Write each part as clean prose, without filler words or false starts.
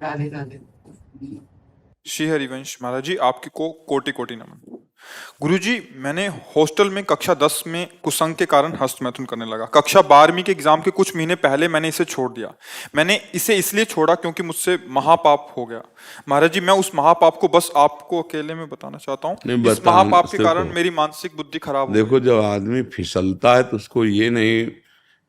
राधे राधे। श्री हरिवंश महाराज जी, आपकी को कोटि कोटि नमन। गुरुजी, मैंने हॉस्टल में कक्षा 10 में कुसंग के कारण हस्तमैथुन करने लगा। कक्षा 12वीं के एग्जाम के कुछ महीने पहले मैंने इसे छोड़ दिया। मैंने इसे इसलिए छोड़ा क्योंकि मुझसे महापाप हो गया। महाराज जी, मैं उस महापाप को बस आपको अकेले में बताना चाहता हूँ। नहीं इस बता, महापाप के देखो कारण मेरी मानसिक बुद्धि खराब हो देखो गई। जब आदमी फिसलता है तो उसको ये नहीं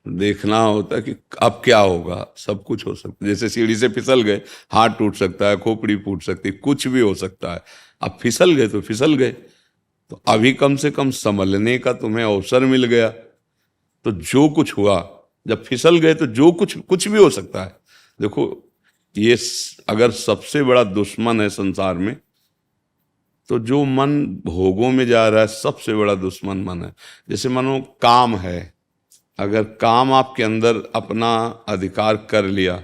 देखना होता कि अब क्या होगा। सब कुछ हो सकता है, जैसे सीढ़ी से फिसल गए, हाथ टूट सकता है, खोपड़ी फूट सकती है, कुछ भी हो सकता है। अब फिसल गए तो फिसल गए, तो अभी कम से कम संभलने का तुम्हें अवसर मिल गया। तो जो कुछ हुआ, जब फिसल गए तो जो कुछ कुछ भी हो सकता है। देखो ये अगर सबसे बड़ा दुश्मन है संसार में, तो जो मन भोगों में जा रहा है सबसे बड़ा दुश्मन मन है। जैसे मानो काम है, अगर काम आपके अंदर अपना अधिकार कर लिया,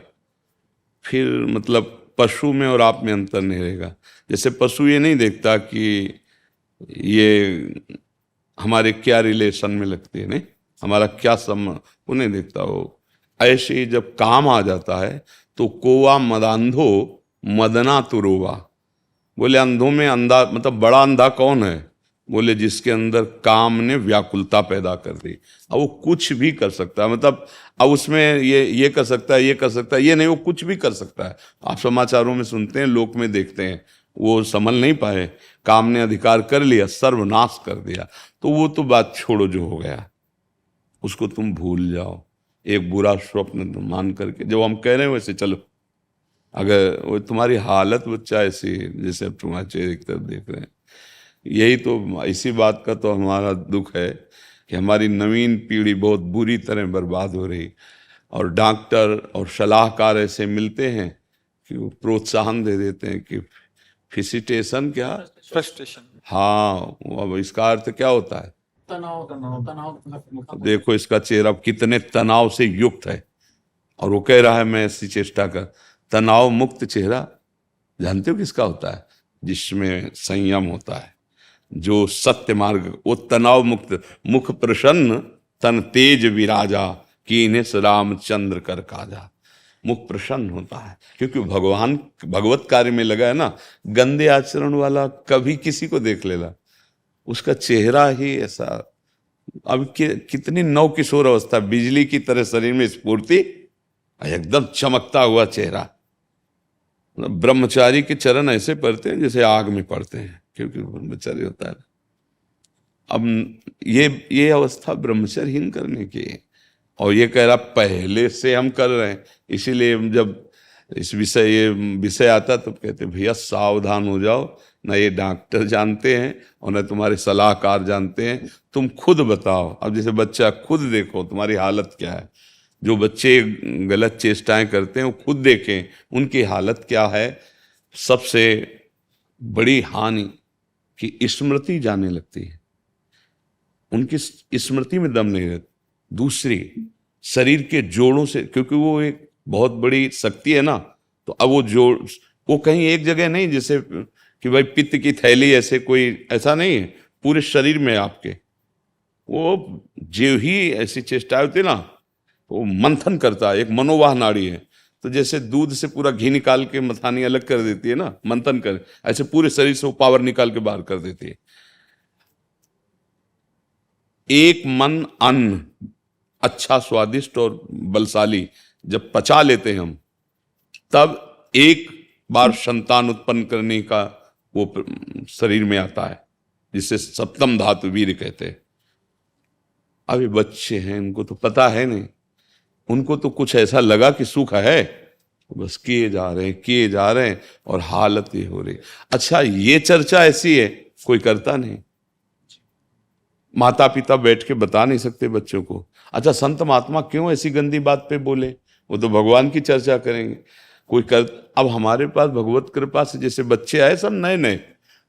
फिर मतलब पशु में और आप में अंतर नहीं रहेगा। जैसे पशु ये नहीं देखता कि ये हमारे क्या रिलेशन में लगती है, नहीं हमारा क्या संबंध, वो नहीं देखता। वो ऐसे ही जब काम आ जाता है तो कोवा मदांधो मदना तुरोवा। बोले अंधों में अंधा, मतलब बड़ा अंधा कौन है? बोले जिसके अंदर काम ने व्याकुलता पैदा कर दी। अब वो कुछ भी कर सकता है, मतलब अब उसमें ये कर सकता है, ये कर सकता है, ये नहीं, वो कुछ भी कर सकता है। आप समाचारों में सुनते हैं, लोक में देखते हैं, वो संभल नहीं पाए, काम ने अधिकार कर लिया, सर्वनाश कर दिया। तो वो तो बात छोड़ो, जो हो गया उसको तुम भूल जाओ। एक बुरा स्वप्न मान करके जो हम कह रहे हैं वैसे चलो। अगर वो तुम्हारी हालत बच्चा ऐसी, जैसे अब तुम्हारे चेहरे की तरफ देख रहे हैं, यही तो, इसी बात का तो हमारा दुख है कि हमारी नवीन पीढ़ी बहुत बुरी तरह बर्बाद हो रही। और डॉक्टर और सलाहकार ऐसे मिलते हैं कि वो प्रोत्साहन दे देते हैं कि फिसिटेशन क्या, फ्रस्ट्रेशन। हाँ, अब इसका अर्थ क्या होता है? तनाव तनाव तनाव। देखो इसका चेहरा कितने तनाव से युक्त है, और वो कह रहा है मैं ऐसी चेष्टा कर। तनाव मुक्त चेहरा जानते हो किसका होता है? जिसमें संयम होता है, जो सत्य मार्ग, वो तनाव मुक्त। मुख प्रसन्न तन तेज विराजा, कीन्हे रामचंद्र कर काजा। मुख प्रसन्न होता है क्योंकि भगवान भगवत कार्य में लगा है ना। गंदे आचरण वाला कभी किसी को देख लेला, उसका चेहरा ही ऐसा। अब कितनी नव किशोर अवस्था, बिजली की तरह शरीर में स्फूर्ति, एकदम चमकता हुआ चेहरा। ब्रह्मचारी के चरण ऐसे पड़ते हैं जैसे आग में पड़ते हैं, क्योंकि ब्रह्मचारी होता है। अब ये अवस्था ब्रह्मचर्यहीन करने की है। और ये कह रहा पहले से हम कर रहे हैं, इसीलिए हम जब ये विषय आता तो कहते भैया सावधान हो जाओ, ना ये डॉक्टर जानते हैं और ना तुम्हारे सलाहकार जानते हैं, तुम खुद बताओ। अब जैसे बच्चा, खुद देखो तुम्हारी हालत क्या है। जो बच्चे गलत चेष्टाएं करते हैं वो खुद देखें उनकी हालत क्या है। सबसे बड़ी हानि कि स्मृति जाने लगती है, उनकी स्मृति में दम नहीं रहता। दूसरी, शरीर के जोड़ों से, क्योंकि वो एक बहुत बड़ी शक्ति है ना, तो अब वो जोड़, वो कहीं एक जगह नहीं, जैसे कि भाई पित्त की थैली, ऐसे कोई ऐसा नहीं है, पूरे शरीर में आपके। वो जो ही ऐसी चेष्टा होती है ना, वो मंथन करता है, एक मनोवाह नाड़ी है। तो जैसे दूध से पूरा घी निकाल के मथानी अलग कर देती है ना, मंथन कर, ऐसे पूरे शरीर से वो पावर निकाल के बाहर कर देती है। एक मन अन्न अच्छा, स्वादिष्ट और बलशाली जब पचा लेते हैं हम, तब एक बार संतान उत्पन्न करने का वो शरीर में आता है, जिसे सप्तम धातु वीर्य कहते हैं। अभी बच्चे हैं, उनको तो पता है नहीं, उनको तो कुछ ऐसा लगा कि सुख है, बस किए जा रहे हैं, किए जा रहे हैं, और हालत ये हो रही। अच्छा, ये चर्चा ऐसी है, कोई करता नहीं। माता पिता बैठ के बता नहीं सकते बच्चों को। अच्छा, संत महात्मा क्यों ऐसी गंदी बात पे बोले? वो तो भगवान की चर्चा करेंगे, कोई कर। अब हमारे पास भगवत कृपा से जैसे बच्चे आए सब नए नए,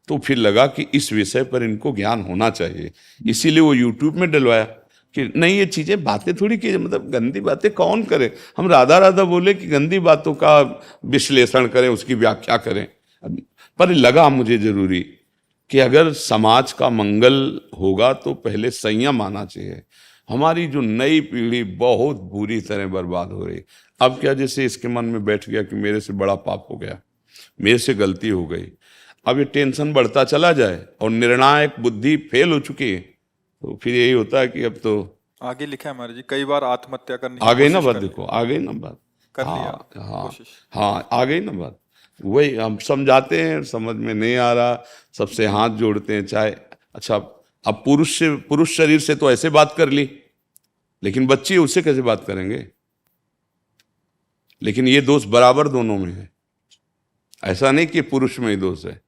तो फिर लगा कि इस विषय पर इनको ज्ञान होना चाहिए, इसीलिए वो यूट्यूब में डलवाया कि नहीं ये चीजें, बातें थोड़ी की, मतलब गंदी बातें कौन करे। हम राधा राधा बोले कि गंदी बातों का विश्लेषण करें, उसकी व्याख्या करें। पर लगा मुझे जरूरी कि अगर समाज का मंगल होगा तो पहले संयम आना चाहिए। हमारी जो नई पीढ़ी बहुत बुरी तरह बर्बाद हो रही, अब क्या, जैसे इसके मन में बैठ गया कि मेरे से बड़ा पाप हो गया, मेरे से गलती हो गई, अब ये टेंशन बढ़ता चला जाए और निर्णायक बुद्धि फेल हो चुकी है, तो फिर यही होता है कि अब तो आगे लिखा है महाराज जी, कई बार आत्महत्या करने की आ गई ना कोशिश बात, कर ली। देखो आ गई ना बात। कर हाँ लिया हाँ कोशिश। हाँ, आ गई ना बात। वही हम समझाते हैं, समझ में नहीं आ रहा, सबसे हाथ जोड़ते हैं, चाहे अच्छा अब पुरुष शरीर से तो ऐसे बात कर ली, लेकिन बच्ची उससे कैसे बात करेंगे? लेकिन ये दोष बराबर दोनों में है, ऐसा नहीं कि पुरुष में ही दोष है।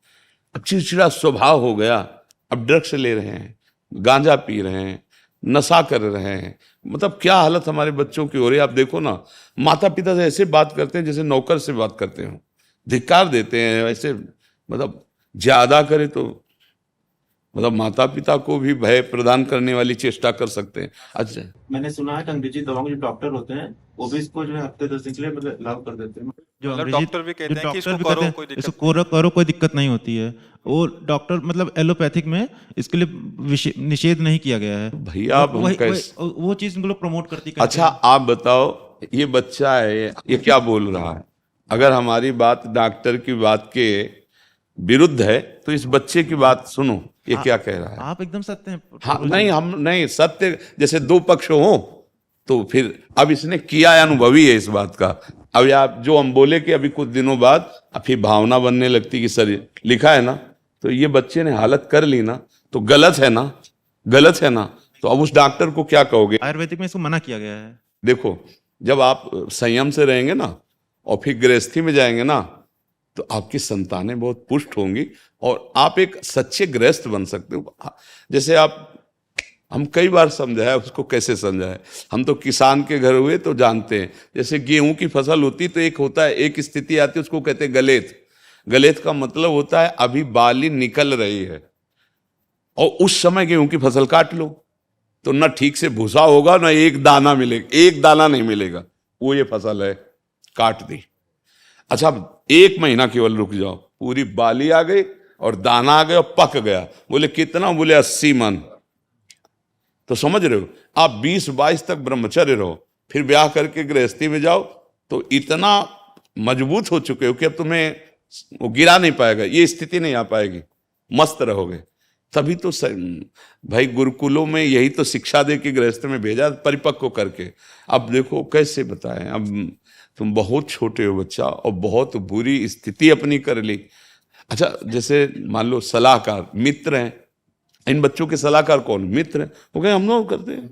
अब चिड़चिड़ा स्वभाव हो गया, अब ड्रग्स ले रहे हैं, गांजा पी रहे हैं, नशा कर रहे हैं, मतलब क्या हालत हमारे बच्चों की हो रही है। आप देखो ना, माता पिता से ऐसे बात करते हैं जैसे नौकर से बात करते हो, धिक्कार देते हैं ऐसे, मतलब ज्यादा करे तो मतलब माता पिता को भी भय प्रदान करने वाली चेष्टा कर सकते हैं। अच्छा, मैंने सुना है कि अंग्रेजी दवाओं के जो डॉक्टर होते हैं वो भी इसको जो है हफ्ते 10 दिन के लिए मतलब लागू कर देते हैं। जो मतलब अंग्रेजी डॉक्टर भी कहते जो हैं कि डॉक्टर इसको भी करो, कहते हैं, कोई दिक्कत इसको करो कोई दिक्कत नहीं होती है। वो डॉक्टर मतलब एलोपैथिक में इसके लिए निषेध नहीं किया गया है। भैया अब हम कैसे, वो चीज उनको लोग प्रमोट करती अच्छा आप बताओ, ये बच्चा है, ये क्या बोल रहा है? अगर हमारी बात डॉक्टर की बात के विरुद्ध है तो इस बच्चे की बात सुनो, ये क्या कह रहा है। आप एकदम सत्य हैं। हाँ नहीं, हम नहीं, सत्य जैसे दो पक्ष हो तो फिर अब इसने किया है, अनुभवी है इस बात का। अब आप जो हम बोले कि अभी कुछ दिनों बाद फिर भावना बनने लगती कि सर लिखा है ना, तो ये बच्चे ने हालत कर ली ना, तो गलत है ना, गलत है ना, तो अब उस डॉक्टर को क्या कहोगे? आयुर्वेदिक में इसको मना किया गया है। देखो, जब आप संयम से रहेंगे ना और फिर गृहस्थी में जाएंगे ना, तो आपकी संतानें बहुत पुष्ट होंगी और आप एक सच्चे गृहस्थ बन सकते हो। जैसे आप, हम कई बार समझाया, उसको कैसे समझाए, हम तो किसान के घर हुए तो जानते हैं। जैसे गेहूं की फसल होती तो एक होता है, एक स्थिति आती है, उसको कहते हैं गलेत। गलेत का मतलब होता है अभी बाली निकल रही है और उस समय गेहूं की फसल काट लो तो ना ठीक से भूसा होगा, ना एक दाना मिलेगा, एक दाना नहीं मिलेगा। वो ये फसल है, काट दी। अच्छा, 1 महीना केवल रुक जाओ, पूरी बाली आ गई और दाना आ गया और पक गया। बोले कितना? बोले 80 मन। तो समझ रहे हो, आप 20-22 तक ब्रह्मचर्य रहो, फिर ब्याह करके गृहस्थी में जाओ तो इतना मजबूत हो चुके हो कि अब तुम्हें वो गिरा नहीं पाएगा, ये स्थिति नहीं आ पाएगी, मस्त रहोगे। तभी तो भाई गुरुकुलों में यही तो शिक्षा दे के गृहस्थ में भेजा, परिपक्व करके। अब देखो कैसे बताएं, अब तुम बहुत छोटे हो बच्चा और बहुत बुरी स्थिति अपनी कर ली। अच्छा, जैसे मान लो सलाहकार मित्र हैं, इन बच्चों के सलाहकार कौन? मित्र हैं, वो कहें हम लोग करते हैं।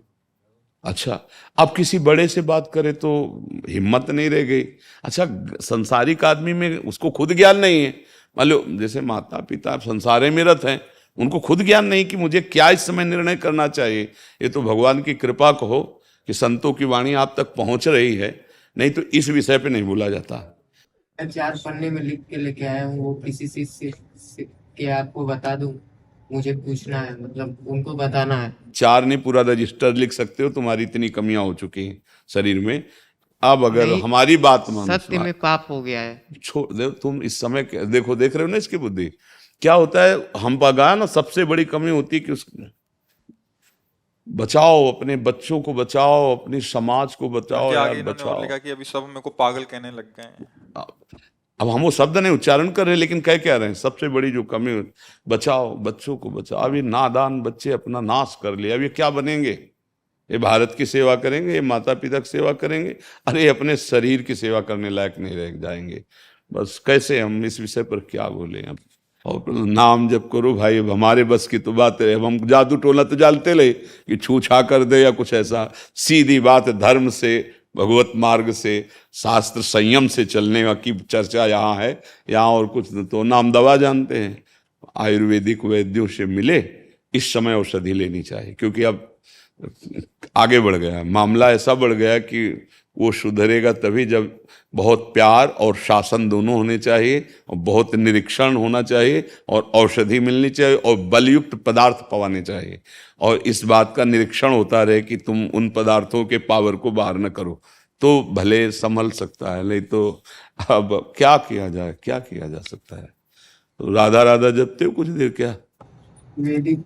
अच्छा, अब किसी बड़े से बात करें तो हिम्मत नहीं रह गई। अच्छा, संसारिक आदमी में उसको खुद ज्ञान नहीं है। मान लो जैसे माता पिता संसारे में रत हैं, उनको खुद ज्ञान नहीं कि मुझे क्या इस समय निर्णय करना चाहिए। ये तो भगवान की कृपा कहो कि संतों की वाणी आप तक पहुंच रही है, नहीं तो इस विषय पे नहीं बोला जाता। 4 पन्ने में लिख के लेके आया हूँ, वो किसी चीज से के आपको बता दूं, मुझे पूछना है, मतलब उनको बताना है। 4 नहीं, पूरा रजिस्टर लिख सकते हो, तुम्हारी इतनी कमियां हो चुकी हैं शरीर में। अब अगर नहीं, हमारी बात मानो, सत्य में पाप हो गया है। छोड़ दो तुम इस समय देखो, देख रहे हो ना इसकी बुद्धि क्या होता है। हम पगा ना, सबसे बड़ी कमी होती है कि बचाओ, अपने बच्चों को बचाओ, अपनी समाज को बचाओ यार, आगे इन्होंने और बचाओ। लिखा कि अभी सब मेरे को पागल कहने लग गए हैं। अब हम वो शब्द नहीं उच्चारण कर रहे हैं, लेकिन कह क्या रहे हैं, सबसे बड़ी जो कमी, बचाओ, बच्चों को बचाओ। अब ये नादान बच्चे अपना नाश कर लिया, अब ये क्या बनेंगे? ये भारत की सेवा करेंगे, ये माता पिता की सेवा करेंगे, अरे अपने शरीर की सेवा करने लायक नहीं रह जाएंगे। बस कैसे हम इस विषय पर क्या बोले। अब और नाम जप करो भाई, अब हमारे बस की तो बात है। अब हम जादू टोला तो जानते ले कि छू छा कर दे या कुछ ऐसा। सीधी बात, धर्म से, भगवत मार्ग से, शास्त्र संयम से चलने की चर्चा यहाँ है, यहाँ और कुछ तो नाम दवा जानते हैं। आयुर्वेदिक वैद्यों से मिले, इस समय औषधि लेनी चाहिए, क्योंकि अब आगे बढ़ गया मामला, ऐसा बढ़ गया कि वो सुधरेगा तभी जब बहुत प्यार और शासन दोनों होने चाहिए, और बहुत निरीक्षण होना चाहिए, और औषधि मिलनी चाहिए, और बलयुक्त पदार्थ पवाने चाहिए, और इस बात का निरीक्षण होता रहे कि तुम उन पदार्थों के पावर को बाहर न करो, तो भले संभल सकता है। नहीं तो अब क्या किया जाए, क्या किया जा सकता है? तो राधा राधा जपते हो कुछ देर क्या? वैदिक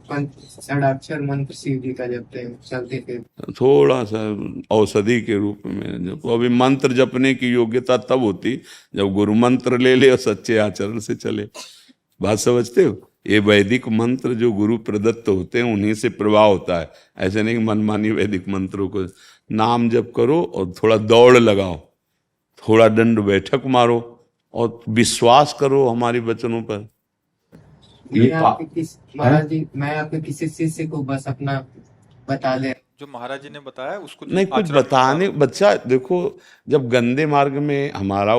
षडाक्षर मंत्र शिव जी का जपते हैं चलते फिर। थोड़ा सा औषधि के रूप में जब अभी मंत्र जपने की योग्यता तब होती जब गुरु मंत्र ले ले और सच्चे आचरण से चले। बात समझते हो? ये वैदिक मंत्र जो गुरु प्रदत्त होते हैं उन्हीं से प्रभाव होता है। ऐसे नहीं मनमानी वैदिक मंत्रों को नाम जप करो और थोड़ा दौड़ लगाओ, थोड़ा दंड बैठक मारो और विश्वास करो हमारे वचनों पर। महाराज जी मैं आपके किसी शिष्य को बस अपना बता दे। जो महाराज जी ने बताया उसको नहीं कुछ आचरण में बताने, बच्चा देखो जब गंदे मार्ग में हमारा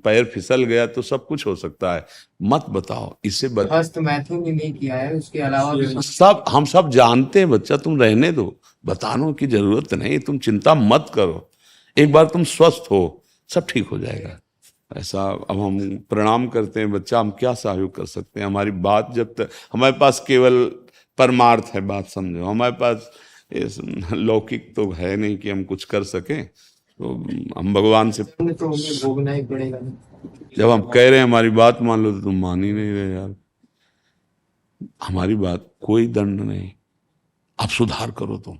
पैर फिसल गया तो सब कुछ हो सकता है, मत बताओ इससे हस्त मैथुन भी नहीं किया है, उसके अलावा भी सब हम सब जानते हैं बच्चा, तुम रहने दो, बताने की जरूरत नहीं, तुम चिंता मत करो, एक बार तुम स्वस्थ हो सब ठीक हो जाएगा। ऐसा अब हम प्रणाम करते हैं बच्चा, हम क्या सहयोग कर सकते हैं? हमारी बात जब तक हमारे पास केवल परमार्थ है, बात समझो, हमारे पास लौकिक तो है नहीं कि हम कुछ कर सकें, तो हम भगवान से तो हमें भोगना ही पड़ेगा। जब हम कह रहे हैं हमारी बात मान लो तो तुम मान ही नहीं रहे यार। हमारी बात कोई दंड नहीं, आप सुधार करो, तुम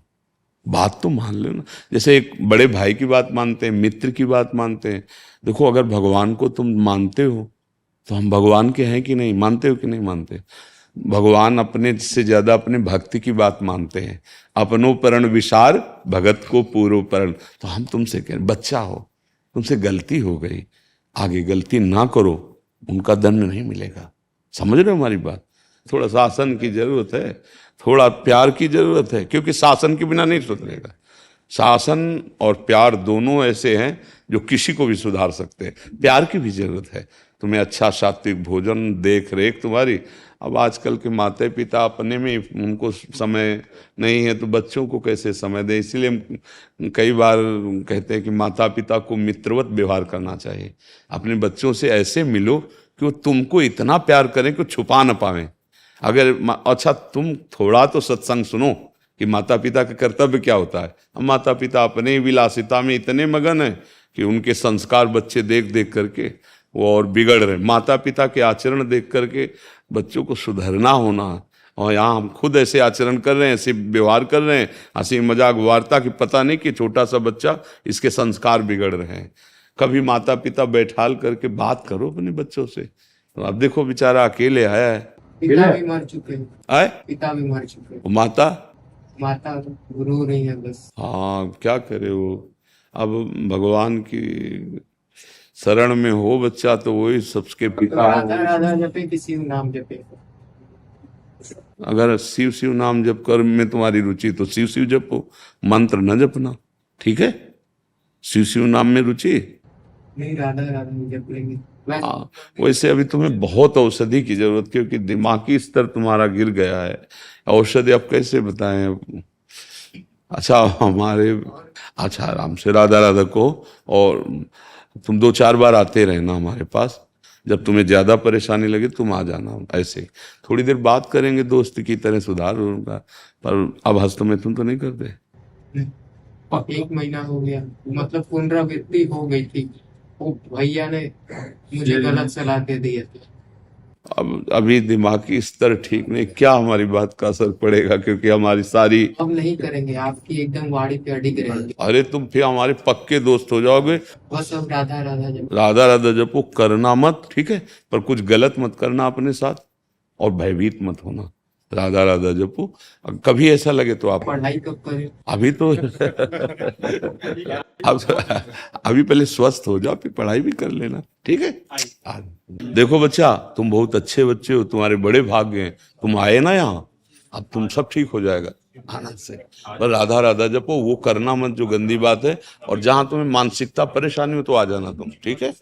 बात तो मान लो ना। जैसे एक बड़े भाई की बात मानते हैं, मित्र की बात मानते हैं। देखो अगर भगवान को तुम मानते हो तो हम भगवान के हैं कि नहीं, मानते हो कि नहीं मानते? भगवान अपने से ज्यादा अपने भक्ति की बात मानते हैं। अपनो परण विचार भगत को पूर्व परण। तो हम तुमसे कह रहे बच्चा हो, तुमसे गलती हो गई, आगे गलती ना करो, उनका दंड नहीं मिलेगा। समझ रहे हो हमारी बात? थोड़ा शासन की जरूरत है, थोड़ा प्यार की जरूरत है, क्योंकि शासन के बिना नहीं सुधरेगा। शासन और प्यार दोनों ऐसे हैं जो किसी को भी सुधार सकते हैं। प्यार की भी जरूरत है, तुम्हें अच्छा सात्विक भोजन, देख रेख तुम्हारी। अब आजकल के माता पिता अपने में उनको समय नहीं है तो बच्चों को कैसे समय दें? इसलिए हम कई बार कहते हैं कि माता पिता को मित्रवत व्यवहार करना चाहिए। अपने बच्चों से ऐसे मिलो कि वो तुमको इतना प्यार करें कि छुपा ना पावें। अगर अच्छा तुम थोड़ा तो सत्संग सुनो कि माता पिता का कर्तव्य क्या होता है। हम माता पिता अपने विलासिता में इतने मगन हैं कि उनके संस्कार बच्चे देख देख करके वो और बिगड़ रहे। माता पिता के आचरण देख करके बच्चों को सुधरना होना, और यहाँ हम खुद ऐसे आचरण कर रहे हैं, ऐसे व्यवहार कर रहे हैं, हंसी मजाक वार्ता की, पता नहीं कि छोटा सा बच्चा इसके संस्कार बिगड़ रहे हैं। कभी माता पिता बैठाल करके बात करो अपने बच्चों से। तो अब देखो बेचारा अकेले आया है, पिता भी मर चुके हैं, आए पिता भी मर चुके हैं, माता माता गुरु नहीं है बस। हाँ क्या करे वो। अब भगवान की शरण में हो बच्चा तो वही सबके पिता राधा हो। राधा जपे, किसी नाम जपे। अगर शिव शिव नाम जप कर में तुम्हारी रुचि तो शिव शिव जपो, मंत्र न जपना, ठीक है? शिव शिव नाम में रुचि नहीं, राधा राधा जप लेंगे। हाँ। वैसे अभी तुम्हें बहुत औषधि की जरूरत, क्योंकि दिमागी स्तर तुम्हारा गिर गया है। औषधि अब कैसे बताएं? अच्छा हमारे अच्छा आराम से राधा राधा को, और तुम 2-4 बार आते रहना हमारे पास। जब तुम्हें ज्यादा परेशानी लगे तुम आ जाना, ऐसे थोड़ी देर बात करेंगे, दोस्त की तरह सुधार होगा। पर अब हस्त में तुम तो नहीं करते। 1 महीना हो गया, मतलब पुनरावृत्ति हो गई थी, वो भैया ने मुझे गलत सलाह दे दी है। अब अभी दिमागी स्तर ठीक नहीं, क्या हमारी बात का असर पड़ेगा? क्योंकि हमारी सारी अब नहीं करेंगे, आपकी एकदम वाणी पे अडिग रहेंगे। अरे तुम फिर हमारे पक्के दोस्त हो जाओगे। बस अब राधा राधा जप। राधा राधा जपो, करना मत, ठीक है? पर कुछ गलत मत करना अपने साथ, और भयभीत मत होना। राधा राधा जपो, कभी ऐसा लगे तो आप पढ़ाई कब करें? अभी तो अभी पहले स्वस्थ हो जाओ, फिर पढ़ाई भी कर लेना, ठीक है? देखो बच्चा, तुम बहुत अच्छे बच्चे हो, तुम्हारे बड़े भाग्य हैं, तुम आए ना यहाँ, अब तुम सब ठीक हो जाएगा आनंद से। पर राधा राधा जपो, वो करना मत जो गंदी बात है, और जहां तुम्हें मानसिकता परेशानी हो तो आ जाना तुम, ठीक है?